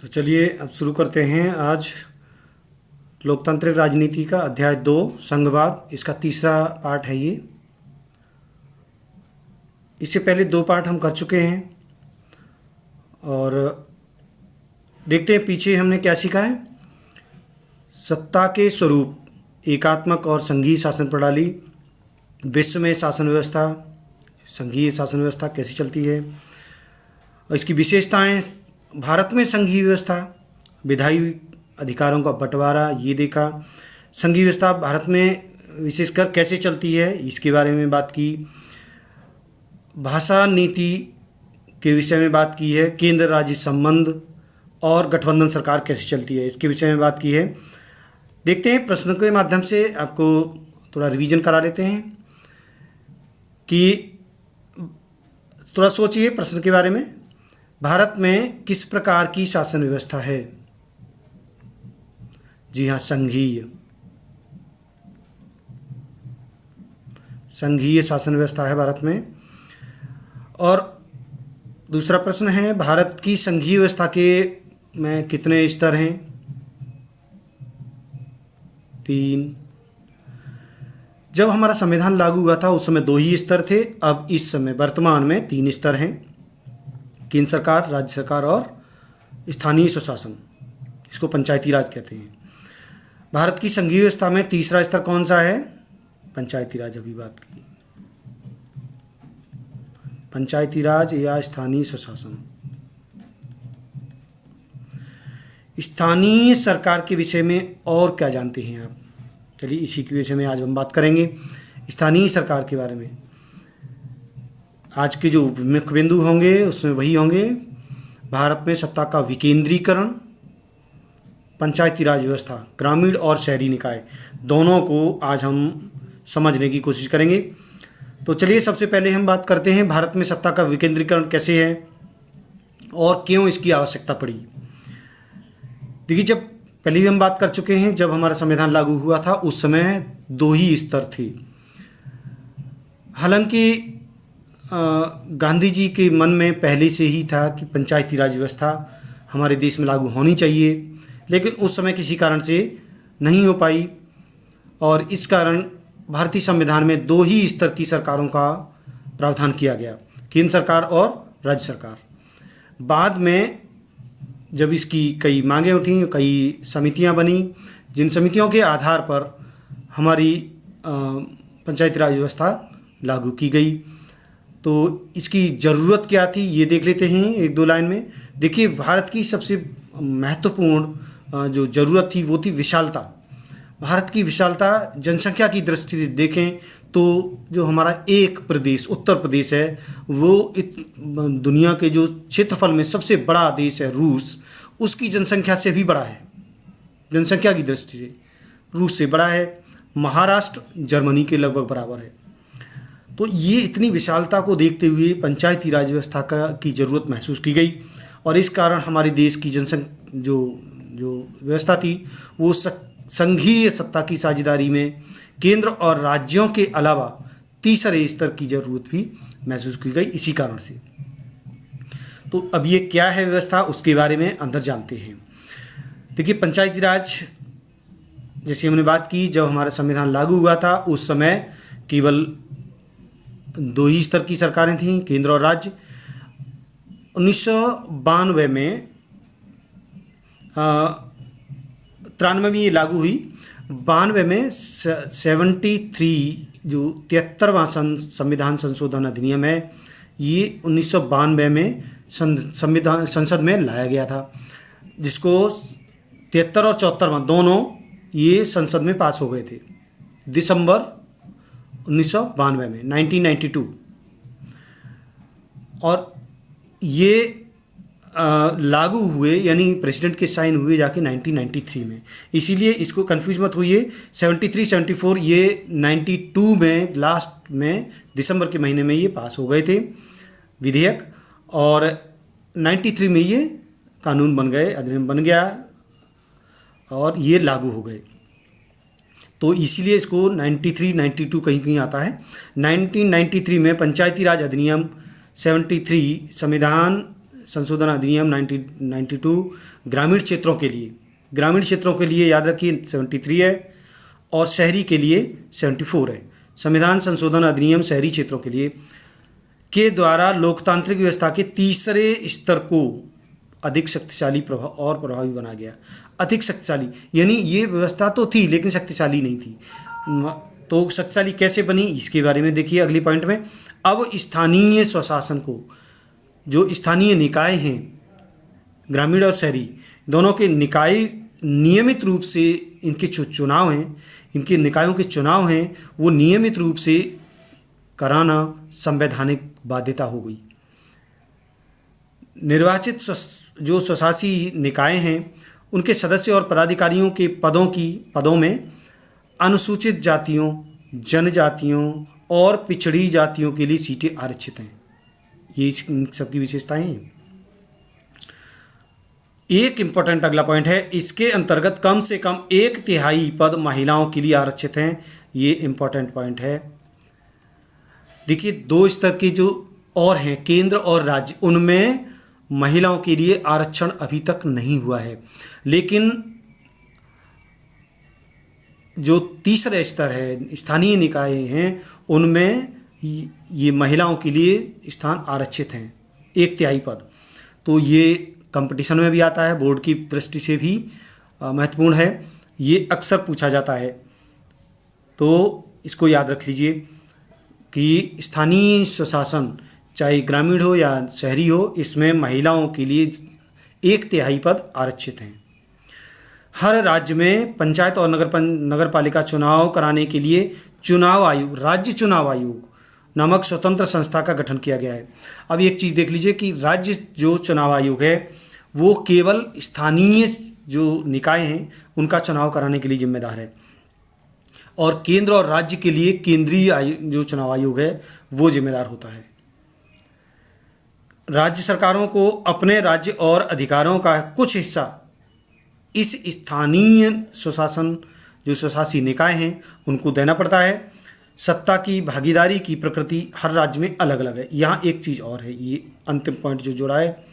तो चलिए अब शुरू करते हैं। आज लोकतांत्रिक राजनीति का अध्याय 2 संघवाद, इसका तीसरा पार्ट है ये। इससे पहले 2 पार्ट हम कर चुके हैं और देखते हैं पीछे हमने क्या सीखा है। सत्ता के स्वरूप, एकात्मक और संघीय शासन प्रणाली, विश्व में शासन व्यवस्था, संघीय शासन व्यवस्था कैसी चलती है और इसकी विशेषताएं, भारत में संघीय व्यवस्था, विधायी अधिकारों का बंटवारा, ये देखा। संघीय व्यवस्था भारत में विशेषकर कैसे चलती है इसके बारे में बात की। भाषा नीति के विषय में बात की है। केंद्र राज्य संबंध और गठबंधन सरकार कैसे चलती है इसके विषय में बात की है। देखते हैं, प्रश्नों के माध्यम से आपको थोड़ा रिवीजन करा लेते हैं कि थोड़ा सोचिए प्रश्न के बारे में। भारत में किस प्रकार की शासन व्यवस्था है? जी हाँ, संघीय शासन व्यवस्था है भारत में। और दूसरा प्रश्न है, भारत की संघीय व्यवस्था के में कितने स्तर हैं? 3। जब हमारा संविधान लागू हुआ था उस समय 2 ही स्तर थे, अब इस समय वर्तमान में 3 स्तर हैं। केंद्र सरकार, राज्य सरकार और स्थानीय स्वशासन, इसको पंचायती राज कहते हैं। भारत की संघीय व्यवस्था में तीसरा स्तर कौन सा है? पंचायती राज। अभी बात की पंचायती राज या स्थानीय स्वशासन। स्थानीय सरकार के विषय में और क्या जानते हैं आप? चलिए इसी के विषय में आज हम बात करेंगे, स्थानीय सरकार के बारे में। आज के जो मुख्य बिंदु होंगे उसमें वही होंगे, भारत में सत्ता का विकेंद्रीकरण, पंचायती राज व्यवस्था, ग्रामीण और शहरी निकाय, दोनों को आज हम समझने की कोशिश करेंगे। तो चलिए सबसे पहले हम बात करते हैं भारत में सत्ता का विकेंद्रीकरण कैसे है और क्यों इसकी आवश्यकता पड़ी। देखिए, जब पहले भी हम बात कर चुके हैं, जब हमारा संविधान लागू हुआ था उस समय 2 ही स्तर थे। हालांकि गांधी जी के मन में पहले से ही था कि पंचायती राज व्यवस्था हमारे देश में लागू होनी चाहिए, लेकिन उस समय किसी कारण से नहीं हो पाई और इस कारण भारतीय संविधान में 2 ही स्तर की सरकारों का प्रावधान किया गया, केंद्र सरकार और राज्य सरकार। बाद में जब इसकी कई मांगें उठी, कई समितियां बनी, जिन समितियों के आधार पर हमारी पंचायती राज व्यवस्था लागू की गई। तो इसकी ज़रूरत क्या थी ये देख लेते हैं 1-2 लाइन में। देखिए, भारत की सबसे महत्वपूर्ण जो ज़रूरत थी वो थी विशालता। भारत की विशालता, जनसंख्या की दृष्टि से देखें तो जो हमारा एक प्रदेश उत्तर प्रदेश है वो दुनिया के जो क्षेत्रफल में सबसे बड़ा देश है रूस, उसकी जनसंख्या से भी बड़ा है। जनसंख्या की दृष्टि से रूस से बड़ा है। महाराष्ट्र जर्मनी के लगभग बराबर है। तो ये इतनी विशालता को देखते हुए पंचायती राज व्यवस्था की ज़रूरत महसूस की गई और इस कारण हमारे देश की जनसंख्या जो व्यवस्था थी वो संघीय सत्ता की साझेदारी में केंद्र और राज्यों के अलावा तीसरे स्तर की ज़रूरत भी महसूस की गई इसी कारण से। तो अब ये क्या है व्यवस्था, उसके बारे में अंदर जानते हैं। देखिए, पंचायती राज जैसे हमने बात की, जब हमारा संविधान लागू हुआ था उस समय केवल 2 ही स्तर की सरकारें थीं, केंद्र और राज्य। 1992 में 93 में ये लागू हुई। 92 में 73 जो 73वां संविधान संशोधन अधिनियम है, ये 1992 में संसद में लाया गया था, जिसको 73 और 74वां दोनों ये संसद में पास हो गए थे दिसंबर 1992 में, 1992। और ये लागू हुए यानी प्रेसिडेंट के साइन हुए जाके 1993 में। इसीलिए इसको कंफ्यूज मत होइए, 73, 74 ये 92 में लास्ट में दिसंबर के महीने में ये पास हो गए थे विधेयक और 93 में ये कानून बन गए, अधिनियम बन गया और ये लागू हो गए। तो इसीलिए इसको 93, 92 कहीं कहीं आता है। 1993 में पंचायती राज अधिनियम 73 संविधान संशोधन अधिनियम 1992 ग्रामीण क्षेत्रों के लिए याद रखिए 73 है और शहरी के लिए 74 है। संविधान संशोधन अधिनियम शहरी क्षेत्रों के लिए के द्वारा लोकतांत्रिक व्यवस्था के तीसरे स्तर को अधिक शक्तिशाली और प्रभावी बना गया। अधिक शक्तिशाली यानी ये व्यवस्था तो थी लेकिन शक्तिशाली नहीं थी। तो शक्तिशाली कैसे बनी इसके बारे में देखिए अगली पॉइंट में। अब स्थानीय स्वशासन को, जो स्थानीय निकाय हैं ग्रामीण और शहरी दोनों के निकाय, नियमित रूप से इनके चुनाव हैं, इनके निकायों के चुनाव हैं वो नियमित रूप से कराना संवैधानिक बाध्यता हो गई। निर्वाचित जो स्वशासी निकाय हैं उनके सदस्य और पदाधिकारियों के पदों में अनुसूचित जातियों, जनजातियों और पिछड़ी जातियों के लिए सीटें आरक्षित हैं। ये इन सबकी विशेषताएं हैं। एक इम्पोर्टेंट अगला पॉइंट है, इसके अंतर्गत कम से कम 1/3 पद महिलाओं के लिए आरक्षित हैं। ये इम्पोर्टेंट पॉइंट है। देखिए 2 स्तर के जो और हैं केंद्र और राज्य, उनमें महिलाओं के लिए आरक्षण अभी तक नहीं हुआ है, लेकिन जो तीसरा स्तर है स्थानीय निकाय हैं उनमें ये महिलाओं के लिए स्थान आरक्षित हैं 1/3 पद। तो ये कंपटीशन में भी आता है, बोर्ड की दृष्टि से भी महत्वपूर्ण है, ये अक्सर पूछा जाता है। तो इसको याद रख लीजिए कि स्थानीय स्वशासन चाहे ग्रामीण हो या शहरी हो, इसमें महिलाओं के लिए 1/3 पद आरक्षित हैं। हर राज्य में पंचायत और नगर पालिका चुनाव कराने के लिए चुनाव आयोग, राज्य चुनाव आयोग नामक स्वतंत्र संस्था का गठन किया गया है। अब एक चीज़ देख लीजिए कि राज्य जो चुनाव आयोग है वो केवल स्थानीय जो निकाय हैं उनका चुनाव कराने के लिए जिम्मेदार है, और केंद्र और राज्य के लिए केंद्रीय जो चुनाव आयोग है वो जिम्मेदार होता है। राज्य सरकारों को अपने राज्य और अधिकारों का कुछ हिस्सा इस स्थानीय स्वशासन जो स्वशासी निकाय हैं उनको देना पड़ता है। सत्ता की भागीदारी की प्रकृति हर राज्य में अलग अलग है। यहाँ एक चीज़ और है, ये अंतिम पॉइंट जो जोड़ा है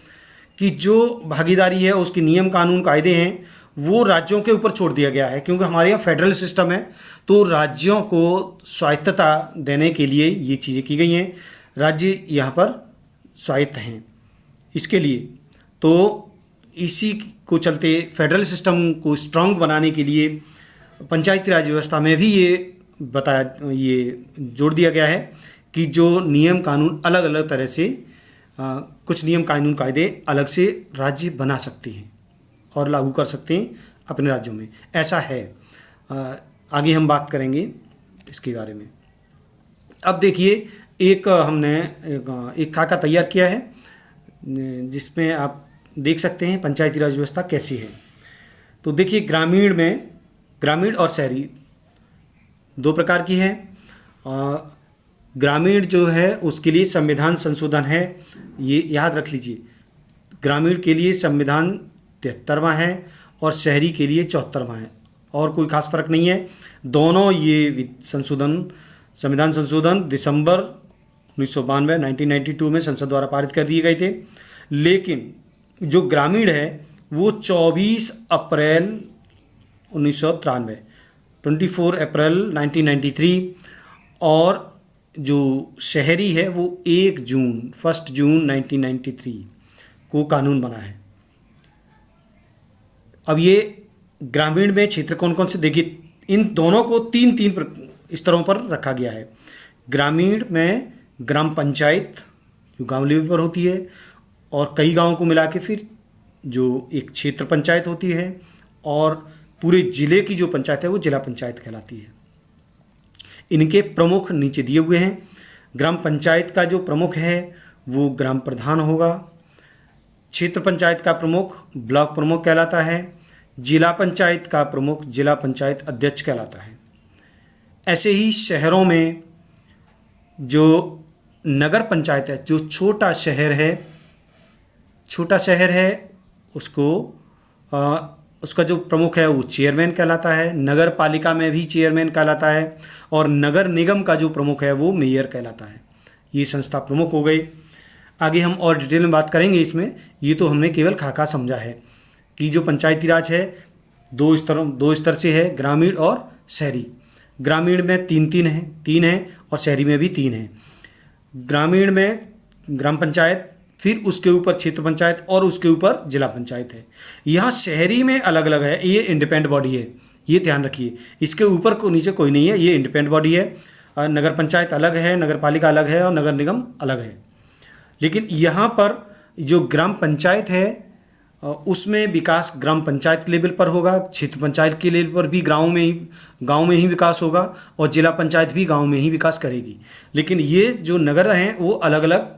कि जो भागीदारी है उसके नियम कानून कायदे हैं वो राज्यों के ऊपर छोड़ दिया गया है, क्योंकि हमारे यहाँ फेडरल सिस्टम है तो राज्यों को स्वायत्तता देने के लिए ये चीज़ें की गई हैं। राज्य यहाँ पर स्वायत्त हैं इसके लिए। तो इसी को चलते फेडरल सिस्टम को स्ट्रांग बनाने के लिए पंचायती राज व्यवस्था में भी ये जोड़ दिया गया है कि जो नियम कानून अलग अलग तरह से कुछ नियम कानून कायदे अलग से राज्य बना सकते हैं और लागू कर सकते हैं अपने राज्यों में, ऐसा है। आगे हम बात करेंगे इसके बारे में। अब देखिए हमने एक खाका तैयार किया है जिसमें आप देख सकते हैं पंचायती राज व्यवस्था कैसी है। तो देखिए ग्रामीण और शहरी 2 प्रकार की है। ग्रामीण जो है उसके लिए संविधान संशोधन है, ये याद रख लीजिए। ग्रामीण के लिए संविधान 73वां है और शहरी के लिए 74वां है, और कोई खास फर्क नहीं है। दोनों ये संविधान संशोधन दिसंबर 1992 में संसद द्वारा पारित कर दिए गए थे। लेकिन जो ग्रामीण है वो 24 अप्रैल 1993, 24 अप्रैल 1993, और जो शहरी है वो 1 जून 1993 को कानून बना है। अब ये ग्रामीण में क्षेत्र कौन कौन से, देखिए इन दोनों को 3 स्तरों पर रखा गया है। ग्रामीण में ग्राम पंचायत जो गांव लेवल पर होती है, और कई गांवों को मिला के फिर जो एक क्षेत्र पंचायत होती है, और पूरे ज़िले की जो पंचायत है वो जिला पंचायत कहलाती है। इनके प्रमुख नीचे दिए हुए हैं। ग्राम पंचायत का जो प्रमुख है वो ग्राम प्रधान होगा। क्षेत्र पंचायत का प्रमुख ब्लॉक प्रमुख कहलाता है। जिला पंचायत का प्रमुख जिला पंचायत अध्यक्ष कहलाता है। ऐसे ही शहरों में जो नगर पंचायत है, जो छोटा शहर है उसका जो प्रमुख है वो चेयरमैन कहलाता है। नगर पालिका में भी चेयरमैन कहलाता है, और नगर निगम का जो प्रमुख है वो मेयर कहलाता है। ये संस्था प्रमुख हो गई। आगे हम और डिटेल में बात करेंगे इसमें। ये तो हमने केवल खाका समझा है कि जो पंचायती राज है दो स्तर से है, ग्रामीण और शहरी। ग्रामीण में तीन है और शहरी में भी 3 है। ग्रामीण में ग्राम पंचायत, फिर उसके ऊपर क्षेत्र पंचायत और उसके ऊपर जिला पंचायत है। यहाँ शहरी में अलग अलग है, ये इंडिपेंडेंट बॉडी है, ये ध्यान रखिए। इसके ऊपर को नीचे कोई नहीं है, ये इंडिपेंडेंट बॉडी है। नगर पंचायत अलग है, नगर पालिका अलग है और नगर निगम अलग है। लेकिन यहाँ पर जो ग्राम पंचायत है उसमें विकास ग्राम पंचायत के लेवल पर होगा, क्षेत्र पंचायत के लेवल पर भी गांव में ही विकास होगा और जिला पंचायत भी गांव में ही विकास करेगी। लेकिन ये जो नगर हैं वो अलग अलग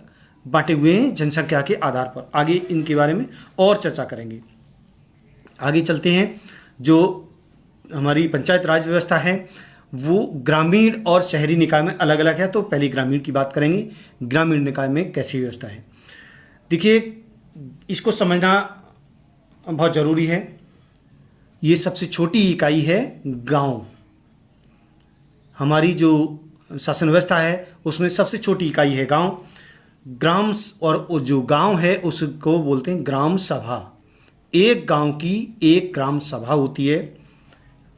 बांटे हुए हैं जनसंख्या के आधार पर। आगे इनके बारे में और चर्चा करेंगे। आगे चलते हैं। जो हमारी पंचायत राज व्यवस्था है वो ग्रामीण और शहरी निकाय में अलग अलग है। तो पहले ग्रामीण की बात करेंगे, ग्रामीण निकाय में कैसी व्यवस्था है। देखिए, इसको समझना बहुत ज़रूरी है। ये सबसे छोटी इकाई है गांव। हमारी जो शासन व्यवस्था है उसमें सबसे छोटी इकाई है गांव। ग्राम और जो गांव है उसको बोलते हैं ग्राम सभा। एक गांव की एक ग्राम सभा होती है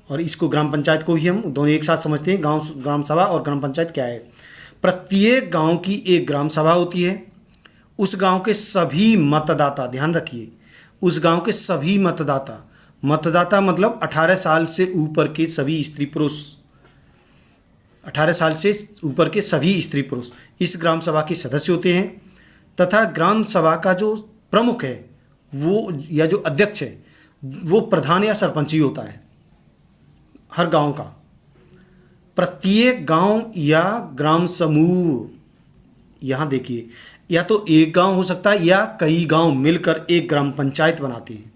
और इसको ग्राम पंचायत को भी हम दोनों एक साथ समझते हैं। ग्राम सभा और ग्राम पंचायत क्या है? प्रत्येक गांव की एक ग्राम सभा होती है। उस गांव के सभी मतदाता, ध्यान रखिए, उस गांव के सभी मतदाता मतलब 18 साल से ऊपर के सभी स्त्री पुरुष, 18 साल से ऊपर के सभी स्त्री पुरुष इस ग्राम सभा के सदस्य होते हैं। तथा ग्राम सभा का जो प्रमुख है वो या जो अध्यक्ष है वो प्रधान या सरपंच ही होता है हर गांव का। प्रत्येक गांव या ग्राम समूह, यहाँ देखिए, या तो एक गांव हो सकता है या कई गांव मिलकर एक ग्राम पंचायत बनाते हैं।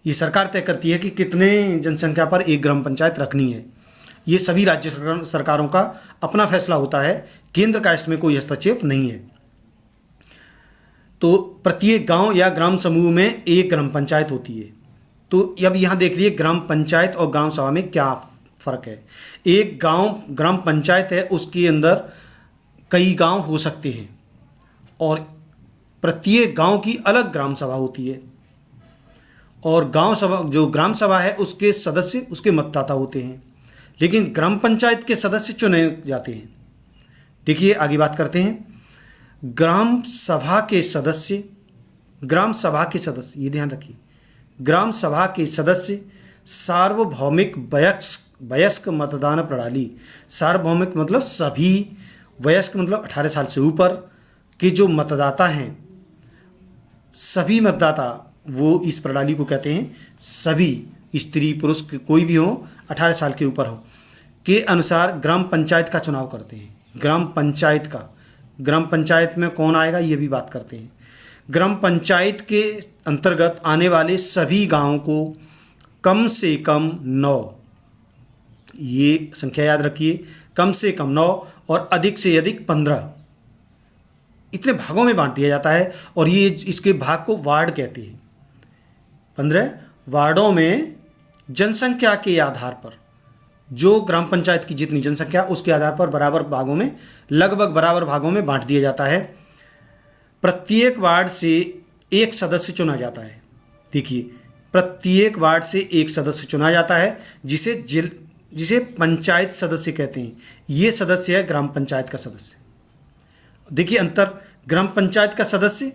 ये सरकार तय करती है कि कितने जनसंख्या पर एक ग्राम पंचायत रखनी है। ये सभी राज्य सरकारों का अपना फैसला होता है, केंद्र का इसमें कोई हस्तक्षेप नहीं है। तो प्रत्येक गांव या ग्राम समूह में एक ग्राम पंचायत होती है। तो अब यहाँ देख लीजिए ग्राम पंचायत और ग्राम सभा में क्या फ़र्क है। एक गांव ग्राम पंचायत है, उसके अंदर कई गांव हो सकते हैं और प्रत्येक गांव की अलग ग्राम सभा होती है। और गांव सभा, जो ग्राम सभा है उसके सदस्य उसके मतदाता होते हैं। लेकिन ग्राम पंचायत के सदस्य चुने जाते हैं। देखिए, आगे बात करते हैं। ग्राम सभा के सदस्य, ये ध्यान रखिए, ग्राम सभा के सदस्य सार्वभौमिक वयस्क मतदान प्रणाली। सार्वभौमिक मतलब सभी, वयस्क मतलब 18 साल से ऊपर के जो मतदाता हैं, सभी मतदाता, वो इस प्रणाली को कहते हैं सभी स्त्री पुरुष कोई भी हो 18 साल के ऊपर हो के अनुसार ग्राम पंचायत का चुनाव करते हैं। ग्राम पंचायत में कौन आएगा ये भी बात करते हैं। ग्राम पंचायत के अंतर्गत आने वाले सभी गांवों को कम से कम 9, ये संख्या याद रखिए, कम से कम 9 और अधिक से अधिक 15 इतने भागों में बांट दिया जाता है। और ये इसके भाग को वार्ड कहते हैं। 15 वार्डों में जनसंख्या के आधार पर, जो ग्राम पंचायत की जितनी जनसंख्या उसके आधार पर लगभग बराबर भागों में बांट दिया जाता है। प्रत्येक वार्ड से एक सदस्य चुना जाता है। देखिए, प्रत्येक वार्ड से एक सदस्य चुना जाता है जिसे पंचायत सदस्य कहते हैं। ये सदस्य है ग्राम पंचायत का सदस्य। देखिए अंतर, ग्राम पंचायत का सदस्य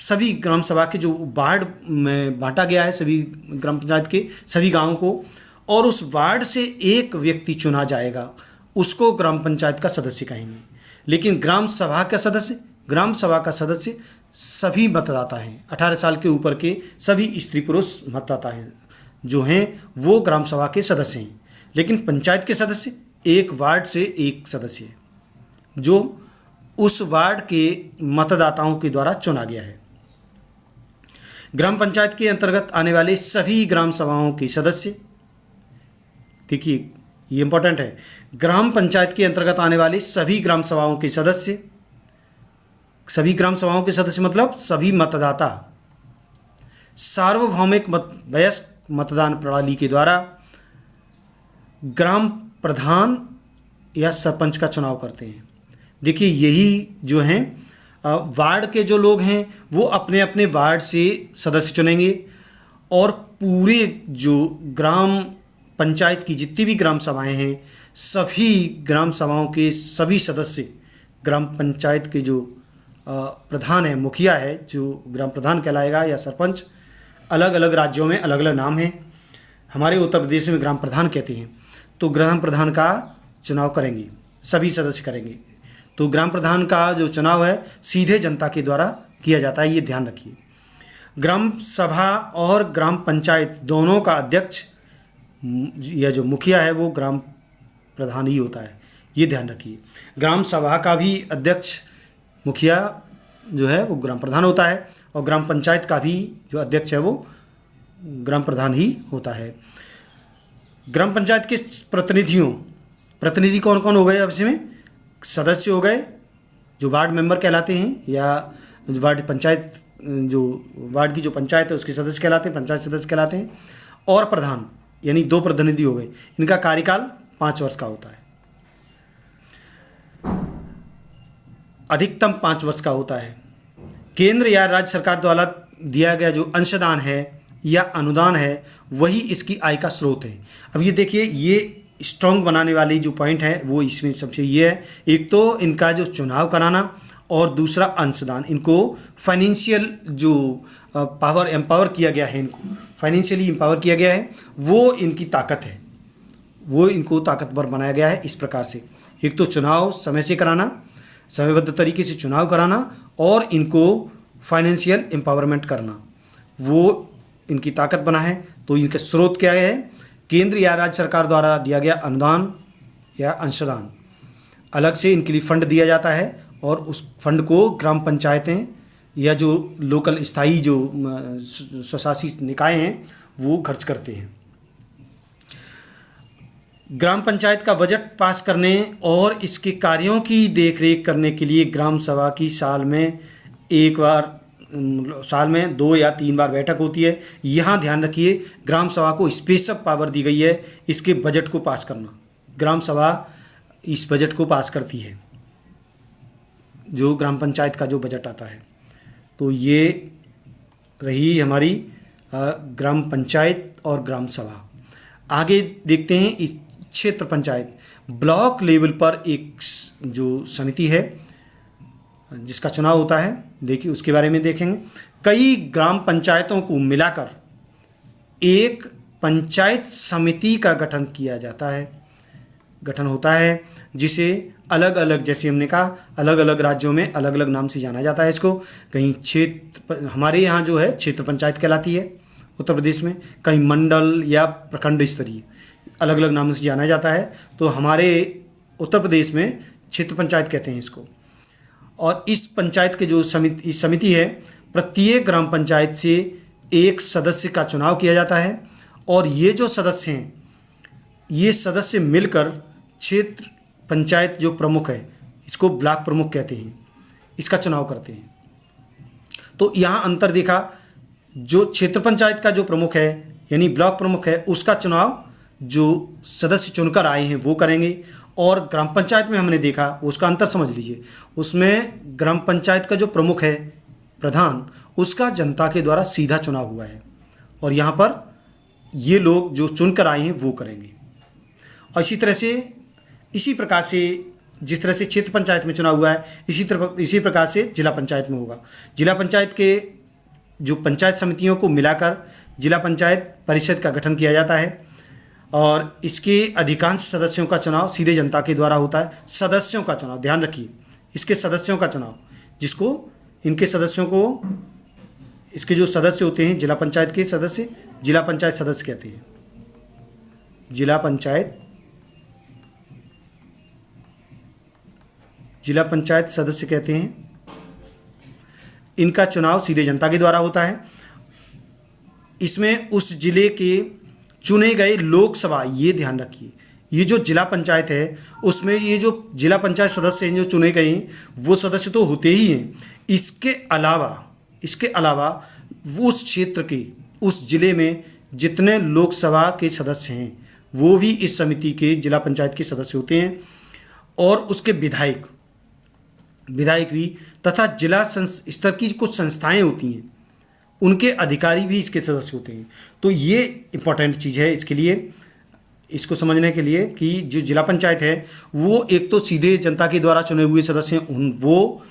सभी ग्राम सभा के जो वार्ड में बांटा गया है सभी ग्राम पंचायत के सभी गांवों को, और उस वार्ड से एक व्यक्ति चुना जाएगा, उसको ग्राम पंचायत का सदस्य कहेंगे। लेकिन ग्राम सभा का सदस्य सभी मतदाता हैं, 18 साल के ऊपर के सभी स्त्री पुरुष मतदाता हैं जो हैं वो ग्राम सभा के सदस्य हैं। लेकिन पंचायत के सदस्य एक वार्ड से एक सदस्य है जो उस वार्ड के मतदाताओं के द्वारा चुना गया है। ग्राम पंचायत के अंतर्गत आने वाले सभी ग्राम सभाओं के सदस्य, देखिए ये इंपॉर्टेंट है, ग्राम पंचायत के अंतर्गत आने वाले सभी ग्राम सभाओं के सदस्य मतलब सभी मतदाता सार्वभौमिक वयस्क मतदान प्रणाली के द्वारा ग्राम प्रधान या सरपंच का चुनाव करते हैं। देखिए यही जो हैं वार्ड के जो लोग हैं वो अपने अपने वार्ड से सदस्य चुनेंगे और पूरे जो ग्राम पंचायत की जितनी भी ग्राम सभाएं हैं सभी ग्राम सभाओं के सभी सदस्य ग्राम पंचायत के जो प्रधान है, मुखिया है, जो ग्राम प्रधान कहलाएगा या सरपंच, अलग अलग राज्यों में अलग अलग नाम हैं। हमारे उत्तर प्रदेश में ग्राम प्रधान कहते हैं। तो ग्राम प्रधान का चुनाव करेंगे, सभी सदस्य करेंगे। तो ग्राम प्रधान का जो चुनाव है सीधे जनता के द्वारा किया जाता है, ये ध्यान रखिए। ग्राम सभा और ग्राम पंचायत दोनों का अध्यक्ष या जो मुखिया है वो ग्राम प्रधान ही होता है, ये ध्यान रखिए। ग्राम सभा का भी अध्यक्ष मुखिया जो है वो ग्राम प्रधान होता है और ग्राम पंचायत का भी जो अध्यक्ष है वो ग्राम प्रधान ही होता है। ग्राम पंचायत के प्रतिनिधि कौन कौन हो गए? अब इसमें सदस्य हो गए जो वार्ड मेंबर कहलाते हैं, या वार्ड पंचायत जो वार्ड की जो पंचायत है उसके सदस्य कहलाते हैं, पंचायत सदस्य कहलाते हैं, और प्रधान यानी 2 प्रतिनिधि हो गए। इनका कार्यकाल 5 वर्ष का होता है, अधिकतम 5 वर्ष का होता है। केंद्र या राज्य सरकार द्वारा दिया गया जो अंशदान है या अनुदान है वही इसकी आय का स्रोत है। अब ये देखिए, ये स्ट्रॉन्ग बनाने वाली जो पॉइंट है वो इसमें सबसे ये है, एक तो इनका जो चुनाव कराना और दूसरा अंशदान। इनको फाइनेंशियल जो पावर एम्पावर किया गया है, इनको फाइनेंशियली एम्पावर किया गया है, वो इनकी ताकत है, वो इनको ताकतवर बनाया गया है इस प्रकार से। एक तो चुनाव समय से कराना, समयबद्ध तरीके से चुनाव कराना, और इनको फाइनेंशियल एम्पावरमेंट करना, वो इनकी ताकत बना है। तो इनके स्रोत क्या है? केंद्र या राज्य सरकार द्वारा दिया गया अनुदान या अंशदान, अलग से इनके लिए फंड दिया जाता है और उस फंड को ग्राम पंचायतें या जो लोकल स्थायी जो स्वशासी निकाय हैं वो खर्च करते हैं। ग्राम पंचायत का बजट पास करने और इसके कार्यों की देखरेख करने के लिए ग्राम सभा की साल में 2 या 3 बार बैठक होती है। यहाँ ध्यान रखिए, ग्राम सभा को स्पेशल पावर दी गई है इसके बजट को पास करना। ग्राम सभा इस बजट को पास करती है, जो ग्राम पंचायत का जो बजट आता है। तो ये रही हमारी ग्राम पंचायत और ग्राम सभा। आगे देखते हैं इस क्षेत्र पंचायत। ब्लॉक लेवल पर एक जो समिति है जिसका चुनाव होता है, देखिए उसके बारे में देखेंगे। कई ग्राम पंचायतों को मिलाकर एक पंचायत समिति का गठन किया जाता है, गठन होता है, जिसे अलग अलग, जैसे हमने कहा, अलग अलग राज्यों में अलग अलग नाम से जाना जाता है इसको। कहीं क्षेत्र, हमारे यहाँ जो है क्षेत्र पंचायत कहलाती है उत्तर प्रदेश में, कहीं मंडल या प्रखंड स्तरीय अलग अलग नामों से जाना जाता है। तो हमारे उत्तर प्रदेश में क्षेत्र पंचायत कहते हैं इसको। और इस पंचायत के जो समिति है, प्रत्येक ग्राम पंचायत से एक सदस्य का चुनाव किया जाता है और ये जो सदस्य हैं, ये सदस्य मिलकर क्षेत्र पंचायत जो प्रमुख है, इसको ब्लॉक प्रमुख कहते हैं, इसका चुनाव करते हैं। तो यहाँ अंतर देखा, जो क्षेत्र पंचायत का जो प्रमुख है यानी ब्लॉक प्रमुख है, उसका चुनाव जो सदस्य चुनकर आए हैं वो करेंगे। और ग्राम पंचायत में हमने देखा, उसका अंतर समझ लीजिए, उसमें ग्राम पंचायत का जो प्रमुख है, प्रधान, उसका जनता के द्वारा सीधा चुनाव हुआ है और यहाँ पर ये लोग जो चुनकर आए हैं वो करेंगे। और इसी प्रकार से जिस तरह से क्षेत्र पंचायत में चुनाव हुआ है, इसी प्रकार से जिला पंचायत में होगा। जिला पंचायत के जो पंचायत समितियों को मिलाकर जिला पंचायत परिषद का गठन किया जाता है और इसके अधिकांश सदस्यों का चुनाव सीधे जनता के द्वारा होता है। सदस्यों का चुनाव, ध्यान रखिए, इसके सदस्यों का चुनाव, जिसको इनके सदस्यों को, इसके जो सदस्य होते हैं जिला पंचायत के सदस्य, जिला पंचायत सदस्य कहते हैं। जिला पंचायत सदस्य कहते हैं। इनका चुनाव सीधे जनता के द्वारा होता है। इसमें उस जिले के चुने गए लोकसभा, ये ध्यान रखिए, ये जो जिला पंचायत है उसमें ये जो जिला पंचायत सदस्य हैं जो चुने गए हैं वो सदस्य तो होते ही हैं, इसके अलावा वो उस क्षेत्र के, उस जिले में जितने लोकसभा के सदस्य हैं वो भी इस समिति के, जिला पंचायत के सदस्य होते हैं। और उसके विधायक, विधायक भी, तथा जिला स्तर की कुछ संस्थाएं होती हैं उनके अधिकारी भी इसके सदस्य होते हैं। तो ये इम्पोर्टेंट चीज़ है इसके लिए, इसको समझने के लिए कि जो जिला पंचायत है वो एक तो सीधे जनता के द्वारा चुने हुए सदस्य हैं, वो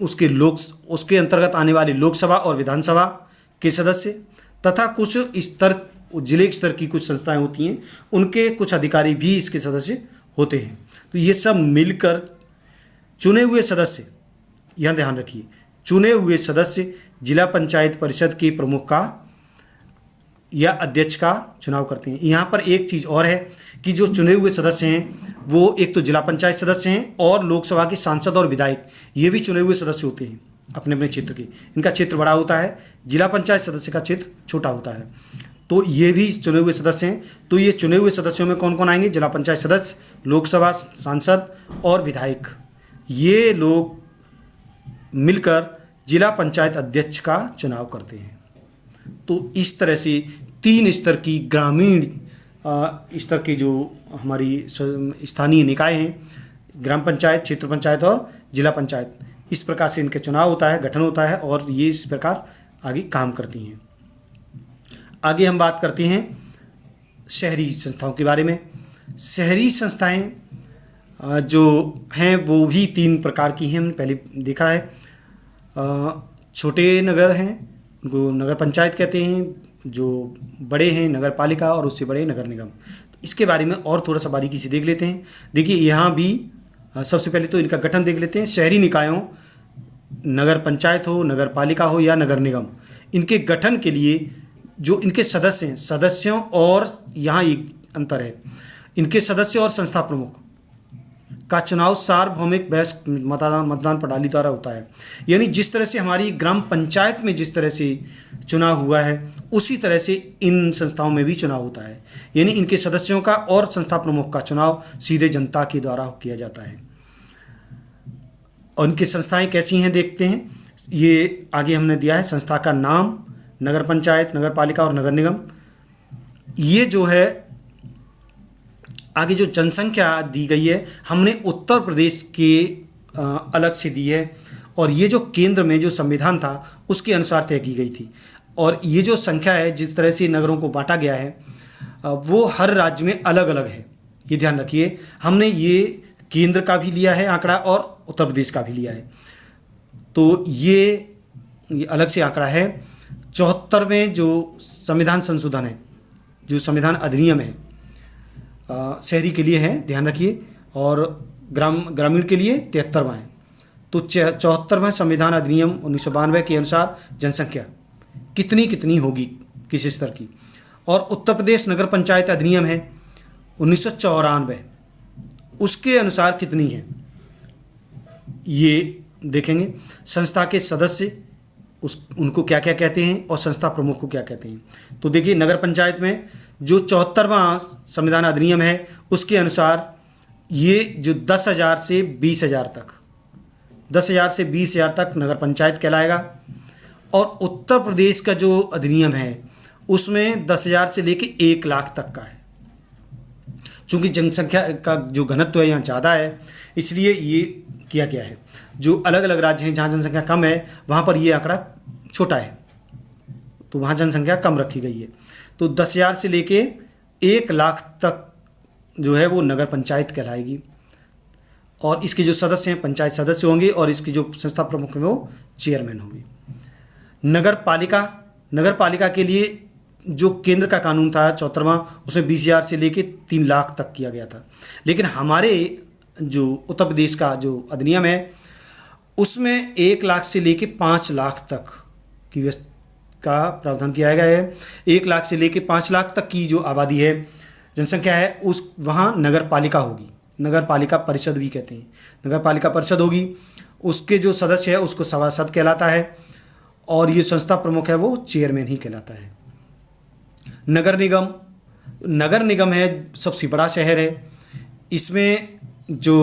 उसके अंतर्गत आने वाले लोकसभा और विधानसभा के सदस्य, तथा कुछ स्तर जिले स्तर की कुछ संस्थाएं होती हैं उनके कुछ अधिकारी भी इसके सदस्य होते हैं। तो ये सब मिलकर चुने हुए सदस्य, यह ध्यान रखिए, चुने हुए सदस्य जिला पंचायत परिषद के प्रमुख का या अध्यक्ष का चुनाव करते हैं। यहाँ पर एक चीज़ और है कि जो चुने हुए सदस्य हैं वो एक तो जिला पंचायत सदस्य हैं और लोकसभा के सांसद और विधायक ये भी चुने हुए सदस्य होते हैं अपने अपने क्षेत्र के। इनका क्षेत्र बड़ा होता है, जिला पंचायत सदस्य का क्षेत्र छोटा होता है। तो ये भी चुने हुए सदस्य हैं। तो ये चुने हुए सदस्यों में कौन कौन आएंगे? जिला पंचायत सदस्य, लोकसभा सांसद और विधायक, ये लोग मिलकर जिला पंचायत अध्यक्ष का चुनाव करते हैं। तो इस तरह से 3 स्तर की ग्रामीण स्तर की जो हमारी स्थानीय निकाय हैं, ग्राम पंचायत, क्षेत्र पंचायत और जिला पंचायत, इस प्रकार से इनके चुनाव होता है, गठन होता है और ये इस प्रकार आगे काम करती हैं। आगे हम बात करते हैं शहरी संस्थाओं के बारे में। शहरी संस्थाएं जो हैं वो भी 3 प्रकार की हैं, हमने पहले देखा है। छोटे नगर हैं उनको नगर पंचायत कहते हैं, जो बड़े हैं नगर पालिका और उससे बड़े नगर निगम। इसके बारे में और थोड़ा सा बारीकी से देख लेते हैं। देखिए यहाँ भी सबसे पहले तो इनका गठन देख लेते हैं। शहरी निकायों, नगर पंचायत हो, नगर पालिका हो या नगर निगम, इनके गठन के लिए जो इनके सदस्य हैं, सदस्यों और यहाँ एक अंतर है, इनके सदस्य और संस्था प्रमुख का चुनाव सार्वभौमिक बहस मतदान प्रणाली द्वारा होता है। यानी जिस तरह से हमारी ग्राम पंचायत में जिस तरह से चुनाव हुआ है उसी तरह से इन संस्थाओं में भी चुनाव होता है। यानी इनके सदस्यों का और संस्था प्रमुख का चुनाव सीधे जनता के द्वारा किया जाता है। और इनकी संस्थाएं कैसी हैं देखते हैं। ये आगे हमने दिया है संस्था का नाम, नगर पंचायत, नगर पालिका और नगर निगम। ये जो है आगे जो जनसंख्या दी गई है हमने उत्तर प्रदेश के अलग से दी है, और ये जो केंद्र में जो संविधान था उसके अनुसार तय की गई थी। और ये जो संख्या है जिस तरह से नगरों को बांटा गया है वो हर राज्य में अलग अलग है, ये ध्यान रखिए। हमने ये केंद्र का भी लिया है आंकड़ा और उत्तर प्रदेश का भी लिया है। तो ये अलग से आंकड़ा है। 74वें जो संविधान संशोधन है, जो संविधान अधिनियम है, शहरी के लिए है, ध्यान रखिए, और ग्रामीण के लिए 73वां है। तो 74वें संविधान अधिनियम 1992 के अनुसार जनसंख्या कितनी होगी किस स्तर की। और उत्तर प्रदेश नगर पंचायत अधिनियम है 1994, उसके अनुसार कितनी है ये देखेंगे। संस्था के सदस्य उनको क्या क्या कहते हैं और संस्था प्रमुख को क्या कहते हैं। तो देखिए नगर पंचायत में जो 74वां संविधान अधिनियम है उसके अनुसार ये जो 10,000 से 20,000 तक, 10,000 से 20,000 तक नगर पंचायत कहलाएगा। और उत्तर प्रदेश का जो अधिनियम है उसमें 10,000 से लेके 1 लाख तक का है। चूँकि जनसंख्या का जो घनत्व है यहाँ ज़्यादा है इसलिए ये किया गया है। जो अलग अलग राज्य हैं जहाँ जनसंख्या कम है वहाँ पर ये आंकड़ा छोटा है, तो वहाँ जनसंख्या कम रखी गई है। तो 10,000 से लेके 1 लाख तक जो है वो नगर पंचायत कहलाएगी। और इसके जो सदस्य हैं पंचायत सदस्य होंगे और इसकी जो संस्था प्रमुख हैं वो चेयरमैन होंगे। नगर पालिका के लिए जो केंद्र का कानून था 74वां, उसमें 20,000 से लेके 3 लाख तक किया गया था। लेकिन हमारे जो उत्तर प्रदेश का जो अधिनियम है उसमें 1 लाख से लेके 5 लाख तक की का प्रावधान किया गया है। 1 लाख से लेके 5 लाख तक की जो आबादी है, जनसंख्या है, उस वहाँ नगर पालिका होगी। नगर पालिका परिषद भी कहते हैं। नगर पालिका परिषद होगी, उसके जो सदस्य है उसको सभासद कहलाता है और ये संस्था प्रमुख है वो चेयरमैन ही कहलाता है। नगर निगम है सबसे बड़ा शहर है। इसमें जो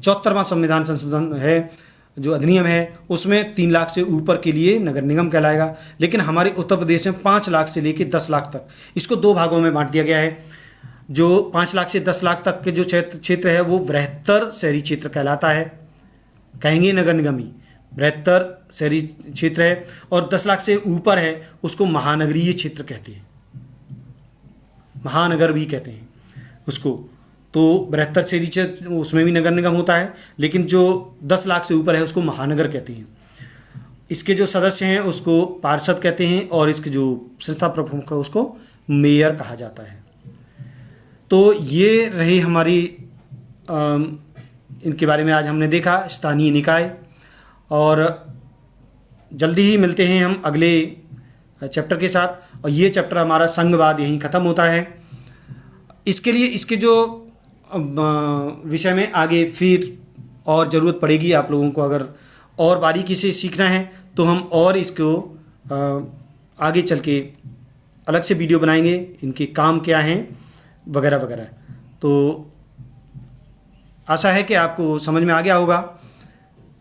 74वां संविधान संशोधन है जो अधिनियम है उसमें 3 लाख से ऊपर के लिए नगर निगम कहलाएगा। लेकिन हमारे उत्तर प्रदेश में 5 लाख से लेकर 10 लाख तक, इसको 2 भागों में बांट दिया गया है। जो 5 लाख से 10 लाख तक के जो क्षेत्र है वो बृहत्तर शहरी क्षेत्र कहलाता है कहेंगे नगर निगम ही। बृहत्तर शहरी क्षेत्र है और 10 लाख से ऊपर है उसको महानगरीय क्षेत्र कहते हैं, महानगर भी कहते हैं उसको। तो बृहत्तर शहरी क्षेत्र उसमें भी नगर निगम होता है, लेकिन जो 10 लाख से ऊपर है उसको महानगर कहते हैं। इसके जो सदस्य हैं उसको पार्षद कहते हैं और इसके जो संस्था प्रमुख है उसको मेयर कहा जाता है। तो ये रही हमारी इनके बारे में आज हमने देखा, स्थानीय निकाय। और जल्दी ही मिलते हैं हम अगले चैप्टर के साथ, और ये चैप्टर हमारा संघवाद यहीं ख़त्म होता है। इसके लिए इसके जो विषय में आगे फिर और ज़रूरत पड़ेगी आप लोगों को, अगर और बारीकी से सीखना है तो हम और इसको आगे चल के अलग से वीडियो बनाएंगे, इनके काम क्या हैं वगैरह वगैरह। तो आशा है कि आपको समझ में आ गया होगा,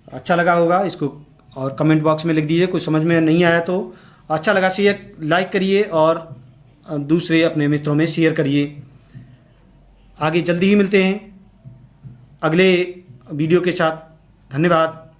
अच्छा लगा होगा इसको, और कमेंट बॉक्स में लिख दीजिए कुछ समझ में नहीं आया तो। अच्छा लगा शेयर लाइक करिए और दूसरे अपने मित्रों में शेयर करिए। आगे जल्दी ही मिलते हैं अगले वीडियो के साथ। धन्यवाद।